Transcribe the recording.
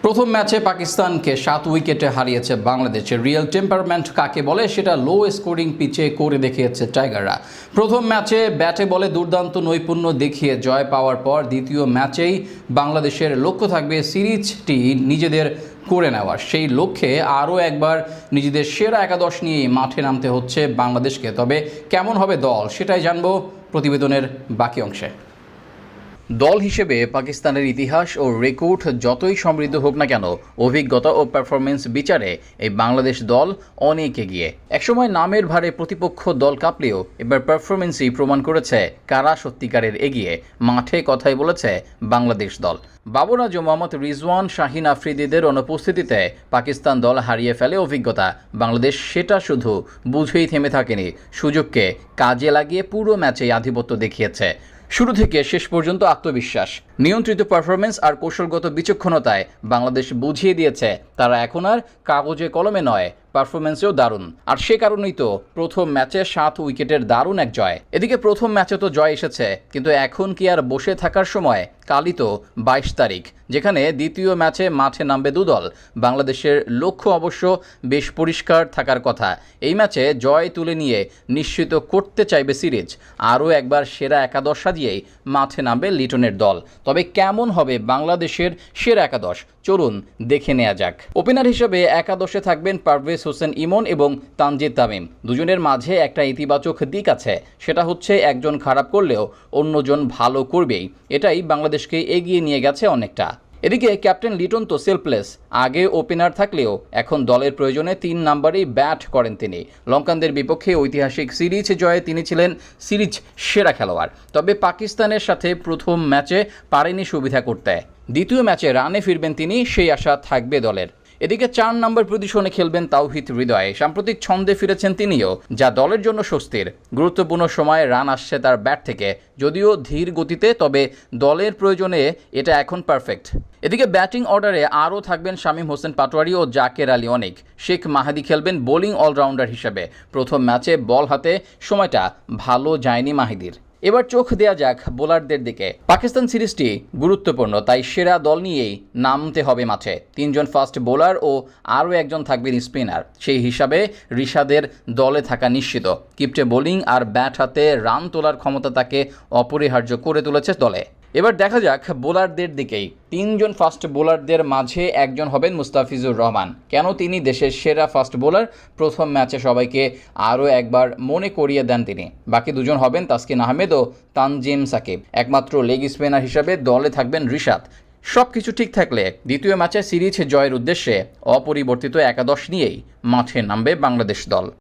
প্রথম ম্যাচে পাকিস্তানকে 7 উইকেটে হারিয়েছে বাংলাদেশ। রিয়েল টেম্পারমেন্ট কাকে বলে সেটা লো স্কোরিং পিচে করে দেখিয়েছে টাইগাররা। প্রথম ম্যাচে ব্যাটে বলে দুর্দান্ত নৈপুণ্য দেখিয়ে জয় পাওয়ার পর দ্বিতীয় ম্যাচেই বাংলাদেশের লক্ষ্য থাকবে সিরিজটি নিজেদের করে নেওয়ার। সেই লক্ষ্যে আরও একবার নিজেদের সেরা একাদশ নিয়ে মাঠে নামতে হচ্ছে বাংলাদেশকে। তবে কেমন হবে দল সেটাই জানবো প্রতিবেদনের বাকি অংশে। দল হিসেবে পাকিস্তানের ইতিহাস ও রেকর্ড যতই সমৃদ্ধ হোক না কেন, অভিজ্ঞতা ও পারফরমেন্স বিচারে এই বাংলাদেশ দল অনেক এগিয়ে। একসময় নামের ভারে প্রতিপক্ষ দল কাঁপলেও এবার পারফরমেন্সই প্রমাণ করেছে কারা সত্যিকারের এগিয়ে। মাঠে কথাই বলেছে বাংলাদেশ দল। বাবর আজম, মোহাম্মদ রিজওয়ান, শাহিন আফ্রিদিদের অনুপস্থিতিতে পাকিস্তান দল হারিয়ে ফেলে অভিজ্ঞতা। বাংলাদেশ সেটা শুধু বুঝেই থেমে থাকেনি, সুযোগকে কাজে লাগিয়ে পুরো ম্যাচেই আধিপত্য দেখিয়েছে। শুরু থেকে শেষ পর্যন্ত আত্মবিশ্বাস, নিয়ন্ত্রিত পারফরমেন্স আর কৌশলগত বিচক্ষণতায় বাংলাদেশ বুঝিয়ে দিয়েছে তারা এখন আর কাগজে কলমে নয়, পারফরমেন্সেও দারুণ। আর সে কারণেই তো প্রথম ম্যাচে 7 উইকেটের দারুণ এক জয়। এদিকে প্রথম ম্যাচে তো জয় এসেছে, কিন্তু এখন কি আর বসে থাকার সময়? কালই তো 22 তারিখ, যেখানে দ্বিতীয় ম্যাচে মাঠে নামবে দুদল। বাংলাদেশের লক্ষ্য অবশ্য বেশ পরিষ্কার থাকার কথা। এই ম্যাচে জয় তুলে নিয়ে নিশ্চিত করতে চাইবে সিরিজ। আরও একবার সেরা একাদশ সাজিয়েই মাঠে নামবে লিটনের দল। তবে কেমন হবে বাংলাদেশের সেরা একাদশ, চলুন দেখে নেওয়া যাক। ওপেনার হিসেবে একাদশে থাকবেন পারভেজ হোসেন ইমন এবং তানজিদ তামিম। দুজনের মাঝে একটা ইতিবাচক দিক আছে, সেটা হচ্ছে একজন খারাপ করলেও অন্যজন ভালো করবেই। এটাই বাংলাদেশকে এগিয়ে নিয়ে গেছে অনেকটা। এদিকে ক্যাপ্টেন লিটন তো সেলফলেস। আগে ওপেনার থাকলেও এখন দলের প্রয়োজনে 3 নম্বরেই ব্যাট করেন তিনি। লঙ্কানদের বিপক্ষে ঐতিহাসিক সিরিজ জয়ে তিনি ছিলেন সিরিজ সেরা খেলোয়াড়। তবে পাকিস্তানের সাথে প্রথম ম্যাচে পারেনি সুবিধা করতে। দ্বিতীয় ম্যাচে রানে ফিরবেন তিনি, সেই আশা থাকবে দলের। এদিকে 4 নম্বর পজিশনে খেলবেন তাওহিদ হৃদয়। সাম্প্রতিক ছন্দে ফিরেছেন তিনিও, যা দলের জন্য স্বস্তির। গুরুত্বপূর্ণ সময়ে রান আসছে তার ব্যাট থেকে, যদিও ধীর গতিতে, তবে দলের প্রয়োজনে এটা এখন পারফেক্ট। এদিকে ব্যাটিং অর্ডারে আরও থাকবেন শামীম হোসেন পাটোয়ারি ও জাকের আলী অনেক। শেখ মাহাদি খেলবেন বোলিং অলরাউন্ডার হিসেবে। প্রথম ম্যাচে বল হাতে সময়টা ভালো যায়নি মাহিদির। এবার চোখ দেয়া যাক বোলারদের দিকে। পাকিস্তান সিরিজটি গুরুত্বপূর্ণ, তাই সেরা দল নিয়েই নামতে হবে মাঠে। 3 জন ফাস্ট বোলার ও আরও একজন থাকবেন স্পিনার। সেই হিসাবে রিশাদের দলে থাকা নিশ্চিত। কিপ্টে বোলিং আর ব্যাট হাতে রান তোলার ক্ষমতা তাকে অপরিহার্য করে তুলেছে দলে। এবার দেখা যাক বোলারদের দিকেই। 3 জন ফাস্ট বোলারদের মাঝে একজন হবেন মুস্তাফিজুর রহমান। কেন তিনি দেশের সেরা ফাস্ট বোলার? প্রথম ম্যাচে সবাইকে আরও একবার মনে করিয়ে দেন তিনি। বাকি 2 জন হবেন তাসকিন আহমেদ ও তানজিম সাকিব। একমাত্র লেগ স্পিনার হিসাবে দলে থাকবেন রিশাদ। সব কিছু ঠিক থাকলে দ্বিতীয় ম্যাচে সিরিজ জয়ের উদ্দেশ্যে অপরিবর্তিত একাদশ নিয়েই মাঠে নামবে বাংলাদেশ দল।